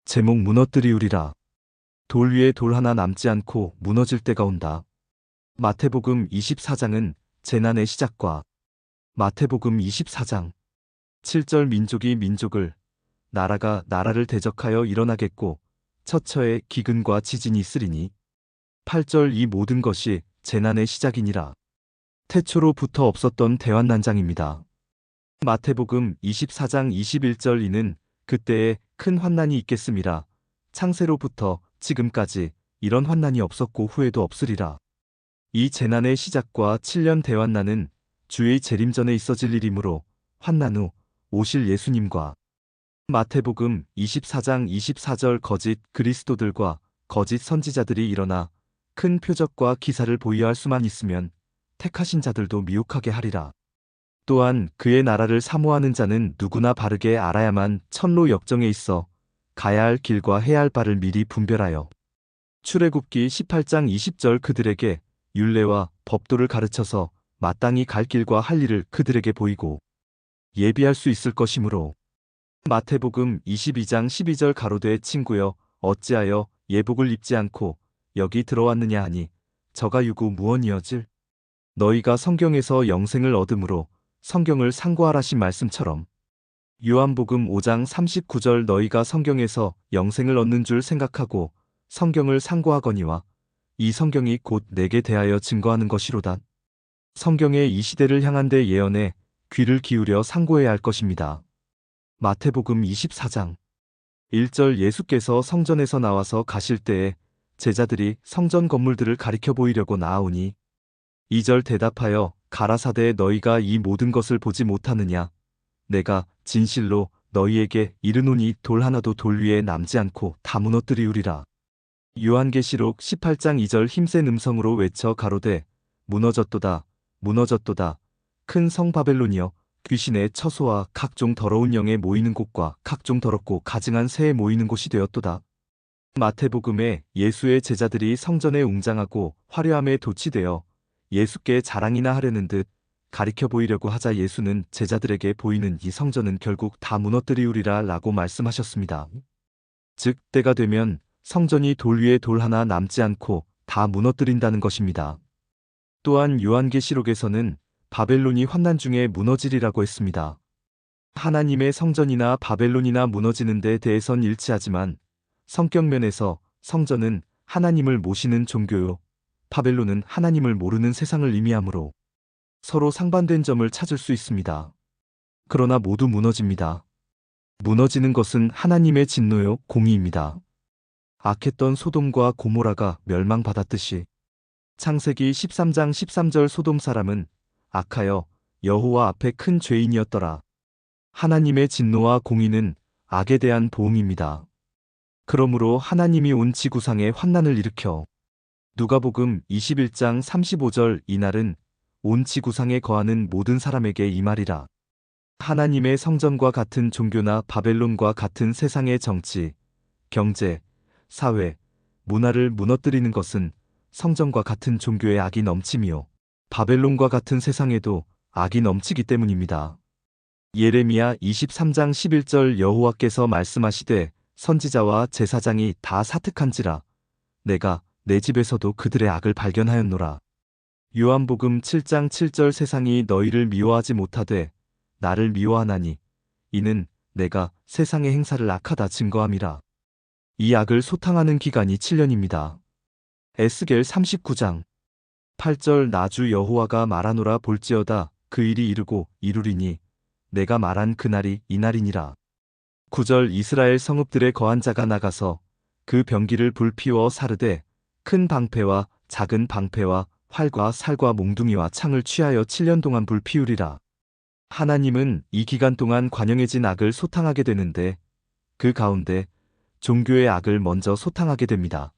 제목 무너뜨리우리라. 돌 위에 돌 하나 남지 않고 무너질 때가 온다. 마태복음 24장은 재난의 시작과 마태복음 24장 7절 민족이 민족을 나라가 나라를 대적하여 일어나겠고 처처에 기근과 지진이 있으리니 8절 이 모든 것이 재난의 시작이니라. 태초로부터 없었던 대환난장입니다. 마태복음 24장 21절 이는 그때에 큰 환난이 있겠음이라. 창세로부터 지금까지 이런 환난이 없었고 후에도 없으리라. 이 재난의 시작과 7년 대환난은 주의 재림 전에 있어질 일이므로 환난 후 오실 예수님과 마태복음 24장 24절 거짓 그리스도들과 거짓 선지자들이 일어나 큰 표적과 기사를 보이할 수만 있으면 택하신 자들도 미혹하게 하리라. 또한 그의 나라를 사모하는 자는 누구나 바르게 알아야만 천로 역정에 있어 가야 할 길과 해야 할 바를 미리 분별하여 출애굽기 18장 20절 그들에게 율례와 법도를 가르쳐서 마땅히 갈 길과 할 일을 그들에게 보이고 예비할 수 있을 것이므로 마태복음 22장 12절 가로되 친구여 어찌하여 예복을 입지 않고 여기 들어왔느냐 하니 저가 유고 무언이어질 너희가 성경에서 영생을 얻음으로 성경을 상고하라신 말씀처럼 요한복음 5장 39절 너희가 성경에서 영생을 얻는 줄 생각하고 성경을 상고하거니와 이 성경이 곧 내게 대하여 증거하는 것이로다. 성경의 이 시대를 향한 데 예언에 귀를 기울여 상고해야 할 것입니다. 마태복음 24장 1절 예수께서 성전에서 나와서 가실 때에 제자들이 성전 건물들을 가리켜 보이려고 나아오니 2절 대답하여 가라사대 너희가 이 모든 것을 보지 못하느냐 내가 진실로 너희에게 이르노니 돌 하나도 돌 위에 남지 않고 다 무너뜨리우리라. 요한계시록 18장 2절 힘센 음성으로 외쳐 가로되 무너졌도다 무너졌도다 큰 성 바벨론이여 귀신의 처소와 각종 더러운 영에 모이는 곳과 각종 더럽고 가증한 새에 모이는 곳이 되었도다. 마태복음에 예수의 제자들이 성전에 웅장하고 화려함에 도취되어 예수께 자랑이나 하려는 듯 가리켜 보이려고 하자 예수는 제자들에게 보이는 이 성전은 결국 다 무너뜨리우리라 라고 말씀하셨습니다. 즉 때가 되면 성전이 돌 위에 돌 하나 남지 않고 다 무너뜨린다는 것입니다. 또한 요한계시록에서는 바벨론이 환난 중에 무너지리라고 했습니다. 하나님의 성전이나 바벨론이나 무너지는 데 대해선 일치하지만 성격면에서 성전은 하나님을 모시는 종교요 바벨론은 하나님을 모르는 세상을 의미하므로 서로 상반된 점을 찾을 수 있습니다. 그러나 모두 무너집니다. 무너지는 것은 하나님의 진노요 공의입니다. 악했던 소돔과 고모라가 멸망받았듯이 창세기 13장 13절 소돔 사람은 악하여 여호와 앞에 큰 죄인이었더라. 하나님의 진노와 공의는 악에 대한 보응입니다. 그러므로 하나님이 온 지구상에 환난을 일으켜 누가복음 21장 35절 이날은 온 지구상에 거하는 모든 사람에게 임하리라. 하나님의 성전과 같은 종교나 바벨론과 같은 세상의 정치, 경제, 사회, 문화를 무너뜨리는 것은 성전과 같은 종교의 악이 넘침이요 바벨론과 같은 세상에도 악이 넘치기 때문입니다. 예레미야 23장 11절 여호와께서 말씀하시되 선지자와 제사장이 다 사특한지라 내가 내 집에서도 그들의 악을 발견하였노라. 요한복음 7장 7절 세상이 너희를 미워하지 못하되 나를 미워하나니 이는 내가 세상의 행사를 악하다 증거함이라. 이 악을 소탕하는 기간이 7년입니다. 에스겔 39장 8절 나주 여호와가 말하노라 볼지어다 그 일이 이르고 이루리니 내가 말한 그날이 이날이니라. 9절 이스라엘 성읍들의 거한 자가 나가서 그 병기를 불피워 사르되 큰 방패와 작은 방패와 활과 살과 몽둥이와 창을 취하여 7년 동안 불피우리라. 하나님은 이 기간 동안 관영해진 악을 소탕하게 되는데 그 가운데 종교의 악을 먼저 소탕하게 됩니다.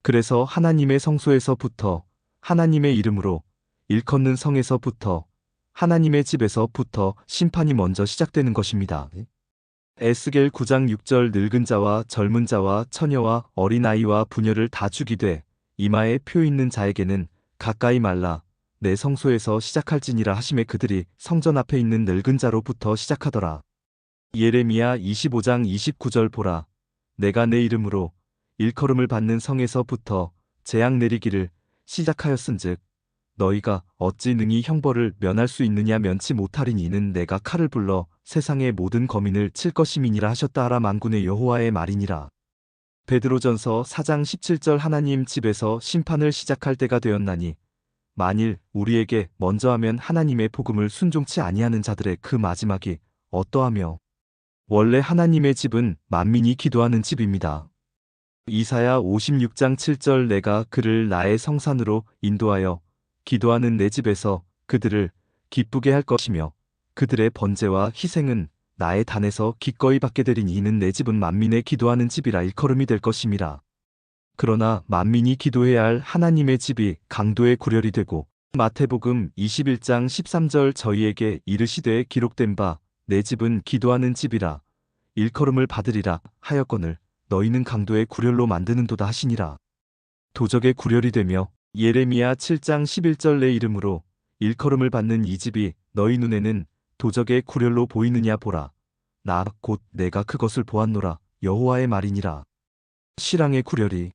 그래서 하나님의 성소에서부터 하나님의 이름으로 일컫는 성에서부터 하나님의 집에서부터 심판이 먼저 시작되는 것입니다. 에스겔 9장 6절 늙은 자와 젊은 자와 처녀와 어린아이와 부녀를 다 죽이되 이마에 표 있는 자에게는 가까이 말라 내 성소에서 시작할지니라 하심에 그들이 성전 앞에 있는 늙은 자로부터 시작하더라. 예레미야 25장 29절 보라 내가 내 이름으로 일컬음을 받는 성에서부터 재앙 내리기를 시작하였은즉 너희가 어찌 능히 형벌을 면할 수 있느냐. 면치 못하리니 이는 내가 칼을 불러 세상의 모든 거민을 칠 것임이니라 하셨다 하라. 만군의 여호와의 말이니라. 베드로전서 4장 17절 하나님 집에서 심판을 시작할 때가 되었나니 만일 우리에게 먼저 하면 하나님의 복음을 순종치 아니하는 자들의 그 마지막이 어떠하며. 원래 하나님의 집은 만민이 기도하는 집입니다. 이사야 56장 7절 내가 그를 나의 성산으로 인도하여 기도하는 내 집에서 그들을 기쁘게 할 것이며 그들의 번제와 희생은 나의 단에서 기꺼이 받게 되리니 이는 내 집은 만민의 기도하는 집이라 일컬음이 될 것임이라. 그러나 만민이 기도해야 할 하나님의 집이 강도의 구렬이 되고 마태복음 21장 13절 저희에게 이르시되 기록된 바 내 집은 기도하는 집이라 일컬음을 받으리라 하였거늘 너희는 강도의 구렬로 만드는도다 하시니라. 도적의 구렬이 되며 예레미야 7장 11절 내 이름으로 일컬음을 받는 이 집이 너희 눈에는 도적의 구렬로 보이느냐. 보라 나 곧 내가 그것을 보았노라. 여호와의 말이니라. 실랑의 구렬이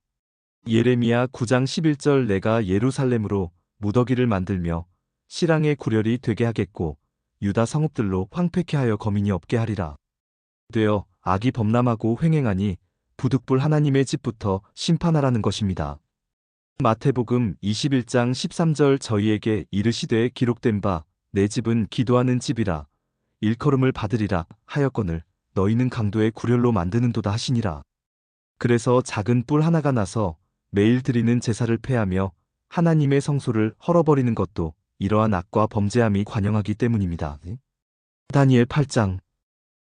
예레미야 9장 11절 내가 예루살렘으로 무더기를 만들며 실랑의 구렬이 되게 하겠고 유다 성읍들로 황폐케 하여 거민이 없게 하리라. 되어 악이 범람하고 횡행하니 부득불 하나님의 집부터 심판하라는 것입니다. 마태복음 21장 13절 저희에게 이르시되 기록된 바 내 집은 기도하는 집이라 일컬음을 받으리라 하였거늘 너희는 강도의 구렬로 만드는도다 하시니라. 그래서 작은 뿔 하나가 나서 매일 드리는 제사를 폐하며 하나님의 성소를 헐어버리는 것도 이러한 악과 범죄함이 관영하기 때문입니다. 다니엘 8장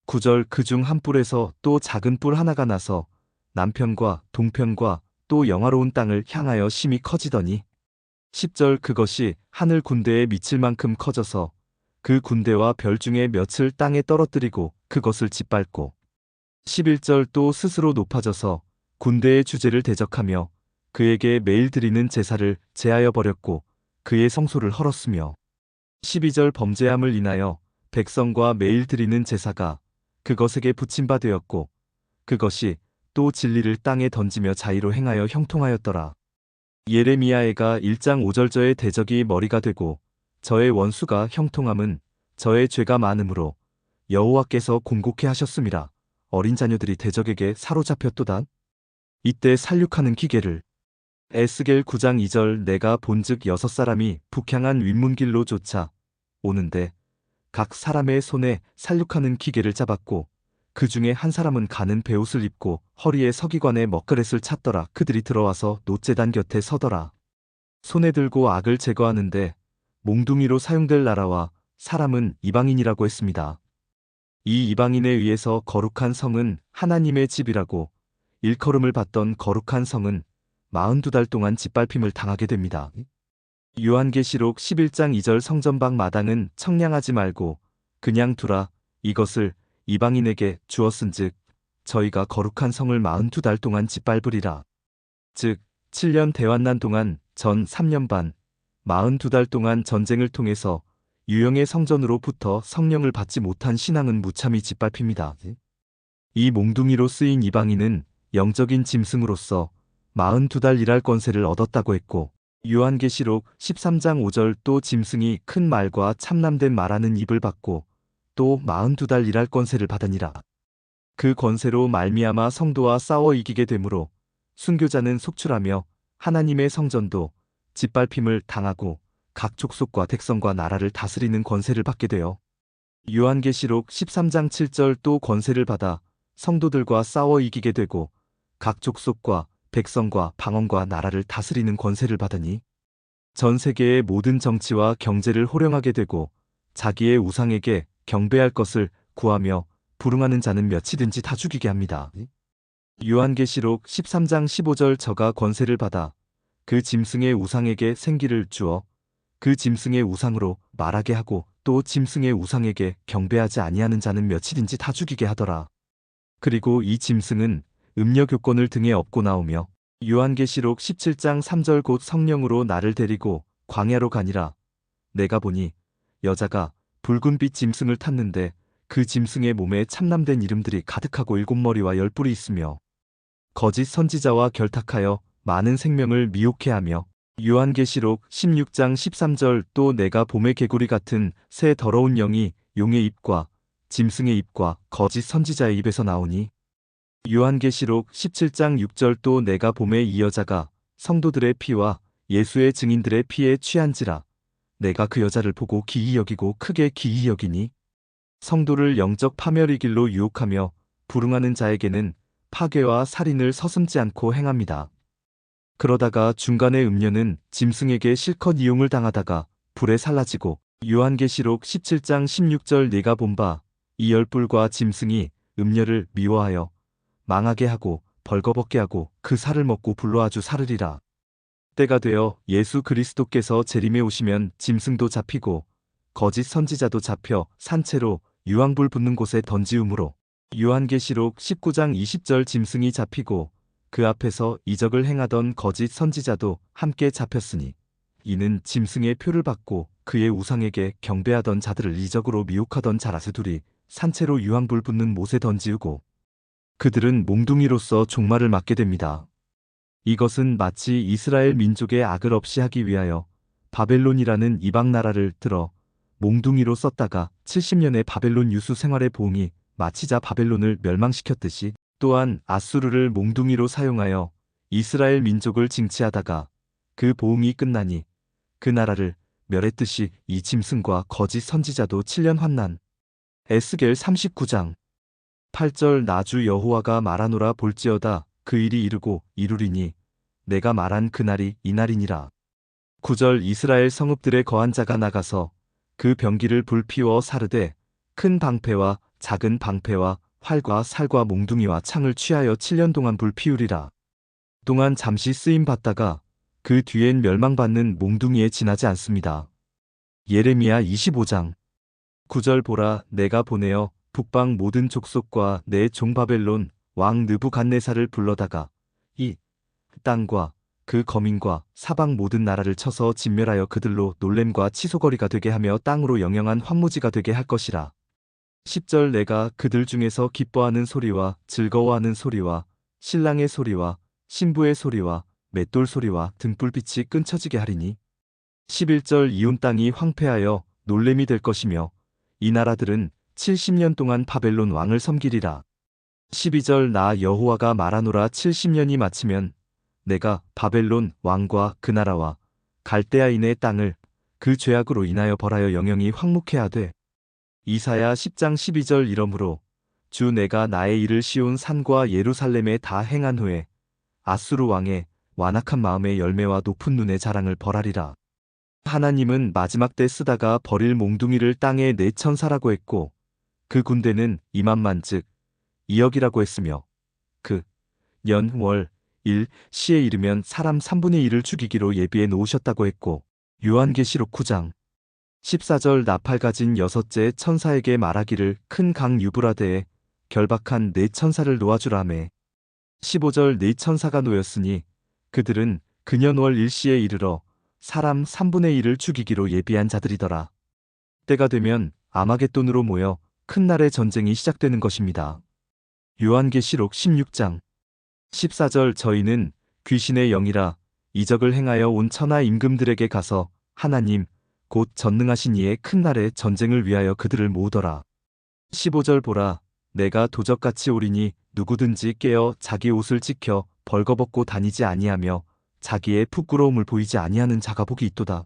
9절 그 중 한 뿔에서 또 작은 뿔 하나가 나서 남편과 동편과 또 영화로운 땅을 향하여 심히 커지더니 10절 그것이 하늘 군대에 미칠 만큼 커져서 그 군대와 별 중에 몇을 땅에 떨어뜨리고 그것을 짓밟고 11절 또 스스로 높아져서 군대의 주제를 대적하며 그에게 매일 드리는 제사를 제하여 버렸고 그의 성소를 헐었으며 12절 범죄함을 인하여 백성과 매일 드리는 제사가 그것에게 붙임 바 되었고 그것이 또 진리를 땅에 던지며 자의로 행하여 형통하였더라. 예레미야애가 1장 5절 저의 대적이 머리가 되고 저의 원수가 형통함은 저의 죄가 많으므로 여호와께서 공곡해 하셨음이라. 어린 자녀들이 대적에게 사로잡혔도다. 이때 살육하는 기계를 에스겔 9장 2절 내가 본즉 6사람이 북향한 윗문길로 쫓아 오는데 각 사람의 손에 살육하는 기계를 잡았고 그 중에 한 사람은 가는 베옷을 입고 허리에 서기관의 먹그렛을 찼더라. 그들이 들어와서 놋제단 곁에 서더라. 손에 들고 악을 제거하는데 몽둥이로 사용될 나라와 사람은 이방인이라고 했습니다. 이 이방인에 의해서 거룩한 성은 하나님의 집이라고 일컬음을 받던 거룩한 성은 42달 동안 짓밟힘을 당하게 됩니다. 요한계시록 11장 2절 성전 밖 마당은 청량하지 말고 그냥 두라. 이것을 이방인에게 주었은즉 저희가 거룩한 성을 42달 동안 짓밟으리라. 즉 7년 대환난 동안 전 3년 반 42달 동안 전쟁을 통해서 유형의 성전으로부터 성령을 받지 못한 신앙은 무참히 짓밟힙니다. 이 몽둥이로 쓰인 이방인은 영적인 짐승으로서 42달 일할 권세를 얻었다고 했고 요한계시록 13장 5절 또 짐승이 큰 말과 참남된 말하는 입을 받고 또 42달 일할 권세를 받으니라. 그 권세로 말미암아 성도와 싸워 이기게 되므로 순교자는 속출하며 하나님의 성전도 짓밟힘을 당하고 각 족속과 백성과 나라를 다스리는 권세를 받게 되어 요한계시록 13장 7절 또 권세를 받아 성도들과 싸워 이기게 되고 각 족속과 백성과 방언과 나라를 다스리는 권세를 받으니 전 세계의 모든 정치와 경제를 호령하게 되고 자기의 우상에게 경배할 것을 구하며 불응하는 자는 몇이든지 다 죽이게 합니다. 요한계시록 13장 15절 저가 권세를 받아 그 짐승의 우상에게 생기를 주어 그 짐승의 우상으로 말하게 하고 또 짐승의 우상에게 경배하지 아니하는 자는 몇이든지 다 죽이게 하더라. 그리고 이 짐승은 음녀교권을 등에 업고 나오며 요한계시록 17장 3절 곧 성령으로 나를 데리고 광야로 가니라. 내가 보니 여자가 붉은빛 짐승을 탔는데 그 짐승의 몸에 참남된 이름들이 가득하고 7머리와 10뿔이 있으며 거짓 선지자와 결탁하여 많은 생명을 미혹해 하며 요한계시록 16장 13절 또 내가 봄의 개구리 같은 새 더러운 영이 용의 입과 짐승의 입과 거짓 선지자의 입에서 나오니 요한계시록 17장 6절 또 내가 봄에 이 여자가 성도들의 피와 예수의 증인들의 피에 취한지라 내가 그 여자를 보고 기이 여기고 크게 기이 여기니 성도를 영적 파멸의 길로 유혹하며 불응하는 자에게는 파괴와 살인을 서슴지 않고 행합니다. 그러다가 중간에 음녀는 짐승에게 실컷 이용을 당하다가 불에 살라지고 요한계시록 17장 16절 네가 본 바 이 열불과 짐승이 음녀를 미워하여 망하게 하고 벌거벗게 하고 그 살을 먹고 불로 아주 사르리라. 때가 되어 예수 그리스도께서 재림에 오시면 짐승도 잡히고 거짓 선지자도 잡혀 산채로 유황불 붙는 곳에 던지우므로 요한계시록 19장 20절 짐승이 잡히고 그 앞에서 이적을 행하던 거짓 선지자도 함께 잡혔으니 이는 짐승의 표를 받고 그의 우상에게 경배하던 자들을 이적으로 미혹하던 자라서 둘이 산채로 유황불 붙는 못에 던지우고 그들은 몽둥이로서 종말을 맞게 됩니다. 이것은 마치 이스라엘 민족의 악을 없이 하기 위하여 바벨론이라는 이방 나라를 들어 몽둥이로 썼다가 70년의 바벨론 유수 생활의 보응이 마치자 바벨론을 멸망시켰듯이 또한 아수르를 몽둥이로 사용하여 이스라엘 민족을 징치하다가 그 보응이 끝나니 그 나라를 멸했듯이 이 짐승과 거짓 선지자도 7년 환난. 에스겔 39장 8절 나주 여호와가 말하노라 볼지어다 그 일이 이르고 이루리니 내가 말한 그날이 이날이니라. 9절 이스라엘 성읍들의 거한 자가 나가서 그 병기를 불피워 사르되 큰 방패와 작은 방패와 활과 살과 몽둥이와 창을 취하여 7년 동안 불피우리라. 동안 잠시 쓰임 받다가 그 뒤엔 멸망받는 몽둥이에 지나지 않습니다. 예레미야 25장 9절 보라 내가 보내어 북방 모든 족속과 내 종 바벨론 왕 느부갓네살을 불러다가 이 땅과 그 거민과 사방 모든 나라를 쳐서 진멸하여 그들로 놀램과 치소거리가 되게 하며 땅으로 영영한 황무지가 되게 할 것이라. 10절 내가 그들 중에서 기뻐하는 소리와 즐거워하는 소리와 신랑의 소리와 신부의 소리와 맷돌 소리와 등불빛이 끊쳐지게 하리니 11절 이온 땅이 황폐하여 놀램이 될 것이며 이 나라들은 70년 동안 바벨론 왕을 섬기리라. 12절 나 여호와가 말하노라 70년이 마치면 내가 바벨론 왕과 그 나라와 갈대아인의 땅을 그 죄악으로 인하여 벌하여 영영이 황무케 하되 이사야 10장 12절 이러므로 주 내가 나의 일을 씌운 산과 예루살렘에 다 행한 후에 아수르 왕의 완악한 마음의 열매와 높은 눈의 자랑을 벌하리라. 하나님은 마지막 때 쓰다가 버릴 몽둥이를 땅에 내천사라고 했고 그 군대는 2만만 즉 2억이라고 했으며 그 년, 월, 일, 시에 이르면 사람 3분의 1을 죽이기로 예비해 놓으셨다고 했고 요한계시록 9장 14절 나팔 가진 여섯째 천사에게 말하기를 큰 강 유브라데에 결박한 네 천사를 놓아주라매 15절 네 천사가 놓였으니 그들은 그년월 일시에 이르러 사람 3분의 1을 죽이기로 예비한 자들이더라. 때가 되면 아마겟돈으로 모여 큰 날의 전쟁이 시작되는 것입니다. 요한계시록 16장 14절 저희는 귀신의 영이라 이적을 행하여 온 천하 임금들에게 가서 하나님 곧 전능하신 이의 큰 날의 전쟁을 위하여 그들을 모으더라. 15절 보라 내가 도적같이 오리니 누구든지 깨어 자기 옷을 지켜 벌거벗고 다니지 아니하며 자기의 부끄러움을 보이지 아니하는 자가 복이 있도다.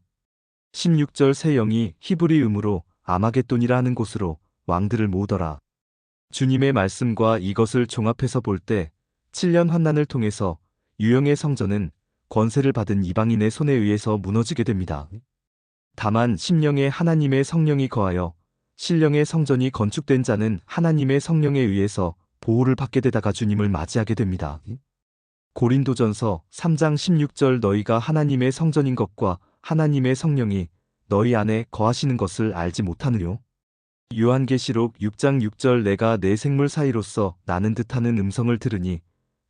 16절 새 영이 히브리음으로 아마겟돈이라 하는 곳으로 왕들을 모으더라. 주님의 말씀과 이것을 종합해서 볼 때 7년 환난을 통해서 유형의 성전은 권세를 받은 이방인의 손에 의해서 무너지게 됩니다. 다만 심령에 하나님의 성령이 거하여 신령의 성전이 건축된 자는 하나님의 성령에 의해서 보호를 받게 되다가 주님을 맞이하게 됩니다. 고린도전서 3장 16절 너희가 하나님의 성전인 것과 하나님의 성령이 너희 안에 거하시는 것을 알지 못하느뇨. 요한계시록 6장 6절 내가 내 생물 사이로서 나는 듯하는 음성을 들으니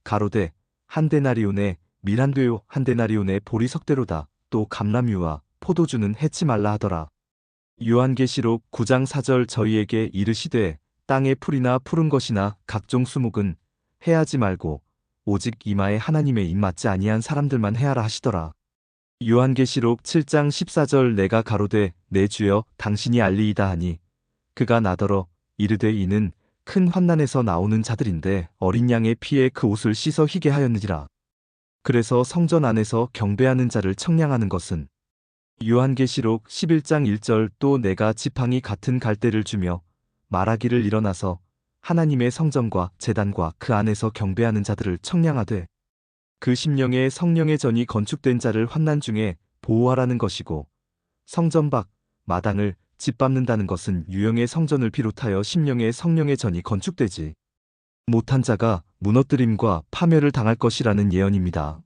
가로되 한 데나리온에 밀한되요 한 데나리온에 보리석대로다 또 감람유와 포도주는 해치 말라 하더라. 요한계시록 9장 4절 저희에게 이르시되 땅의 풀이나 푸른 것이나 각종 수목은 해하지 말고 오직 이마에 하나님의 입 맞지 아니한 사람들만 해하라 하시더라. 요한계시록 7장 14절 내가 가로되 내 주여 당신이 알리이다 하니 그가 나더러 이르되 이는 큰 환난에서 나오는 자들인데 어린 양의 피에 그 옷을 씻어 희게 하였느니라. 그래서 성전 안에서 경배하는 자를 청량하는 것은 요한계시록 11장 1절 또 내가 지팡이 같은 갈대를 주며 말하기를 일어나서 하나님의 성전과 제단과 그 안에서 경배하는 자들을 청량하되 그 심령에 성령의 전이 건축된 자를 환난 중에 보호하라는 것이고 성전 밖 마당을 짓밟는다는 것은 유형의 성전을 비롯하여 심령의 성령의 전이 건축되지 못한 자가 무너뜨림과 파멸을 당할 것이라는 예언입니다.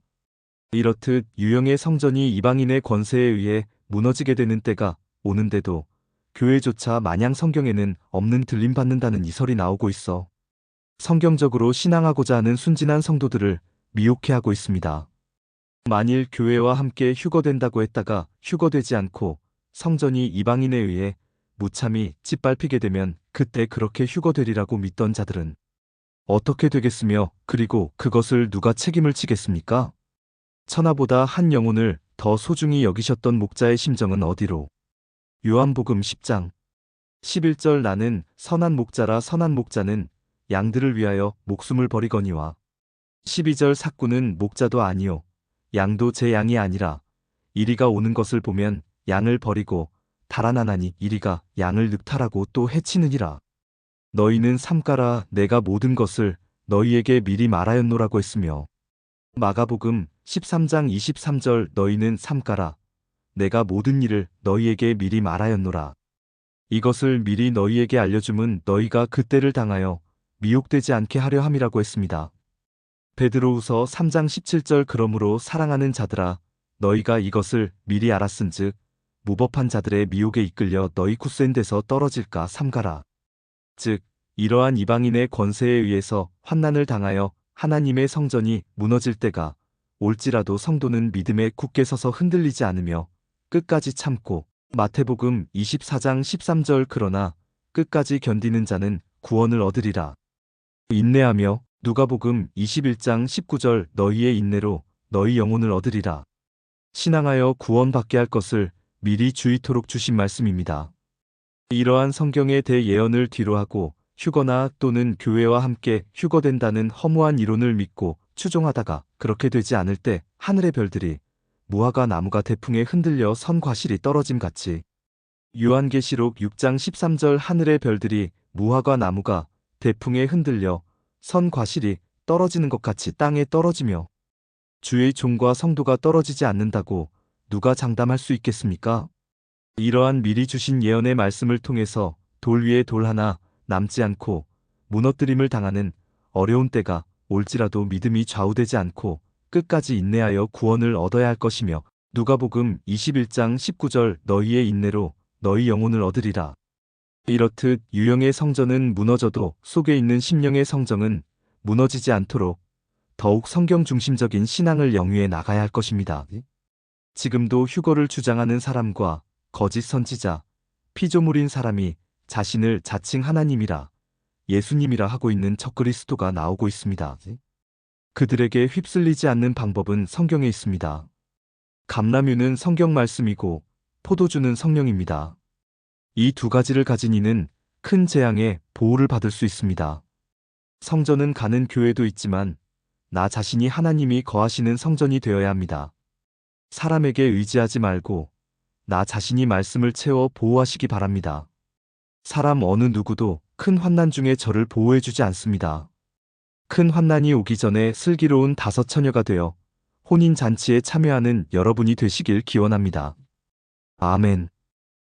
이렇듯 유형의 성전이 이방인의 권세에 의해 무너지게 되는 때가 오는데도 교회조차 마냥 성경에는 없는 들림받는다는 이설이 나오고 있어 성경적으로 신앙하고자 하는 순진한 성도들을 미혹해하고 있습니다. 만일 교회와 함께 휴거된다고 했다가 휴거되지 않고 성전이 이방인에 의해 무참히 짓밟히게 되면 그때 그렇게 휴거되리라고 믿던 자들은 어떻게 되겠으며 그리고 그것을 누가 책임을 지겠습니까? 천하보다 한 영혼을 더 소중히 여기셨던 목자의 심정은 어디로? 요한복음 10장 11절 나는 선한 목자라 선한 목자는 양들을 위하여 목숨을 버리거니와 12절 삭구는 목자도 아니요 양도 제 양이 아니라 이리가 오는 것을 보면 양을 버리고 달아나나니 이리가 양을 늑탈하고 또 해치느니라. 너희는 삼가라 내가 모든 것을 너희에게 미리 말하였노라고 했으며 마가복음 13장 23절 너희는 삼가라 내가 모든 일을 너희에게 미리 말하였노라. 이것을 미리 너희에게 알려줌은 너희가 그때를 당하여 미혹되지 않게 하려 함이라고 했습니다. 베드로후서 3장 17절 그러므로 사랑하는 자들아 너희가 이것을 미리 알았은즉 무법한 자들의 미혹에 이끌려 너희 굳센 데서 떨어질까 삼가라. 즉 이러한 이방인의 권세에 의해서 환난을 당하여 하나님의 성전이 무너질 때가 올지라도 성도는 믿음에 굳게 서서 흔들리지 않으며 끝까지 참고 마태복음 24장 13절 그러나 끝까지 견디는 자는 구원을 얻으리라. 인내하며 누가복음 21장 19절 너희의 인내로 너희 영혼을 얻으리라. 신앙하여 구원받게 할 것을 미리 주의토록 주신 말씀입니다. 이러한 성경의 대예언을 뒤로하고 휴거나 또는 교회와 함께 휴거된다는 허무한 이론을 믿고 추종하다가 그렇게 되지 않을 때 하늘의 별들이 무화과 나무가 대풍에 흔들려 선 과실이 떨어짐 같이 요한계시록 6장 13절 하늘의 별들이 무화과 나무가 대풍에 흔들려 선 과실이 떨어지는 것 같이 땅에 떨어지며 주의 종과 성도가 떨어지지 않는다고 누가 장담할 수 있겠습니까? 이러한 미리 주신 예언의 말씀을 통해서 돌 위에 돌 하나 남지 않고 무너뜨림을 당하는 어려운 때가 올지라도 믿음이 좌우되지 않고 끝까지 인내하여 구원을 얻어야 할 것이며 누가복음 21장 19절 너희의 인내로 너희 영혼을 얻으리라. 이렇듯 유형의 성전은 무너져도 속에 있는 심령의 성정은 무너지지 않도록 더욱 성경 중심적인 신앙을 영위해 나가야 할 것입니다. 지금도 휴거를 주장하는 사람과 거짓 선지자, 피조물인 사람이 자신을 자칭 하나님이라 예수님이라 하고 있는 적그리스도가 나오고 있습니다. 그들에게 휩쓸리지 않는 방법은 성경에 있습니다. 감람유는 성경 말씀이고 포도주는 성령입니다. 이 두 가지를 가진 이는 큰 재앙의 보호를 받을 수 있습니다. 성전은 가는 교회도 있지만 나 자신이 하나님이 거하시는 성전이 되어야 합니다. 사람에게 의지하지 말고 나 자신이 말씀을 채워 보호하시기 바랍니다. 사람 어느 누구도 큰 환난 중에 저를 보호해주지 않습니다. 큰 환난이 오기 전에 슬기로운 5처녀가 되어 혼인잔치에 참여하는 여러분이 되시길 기원합니다. 아멘.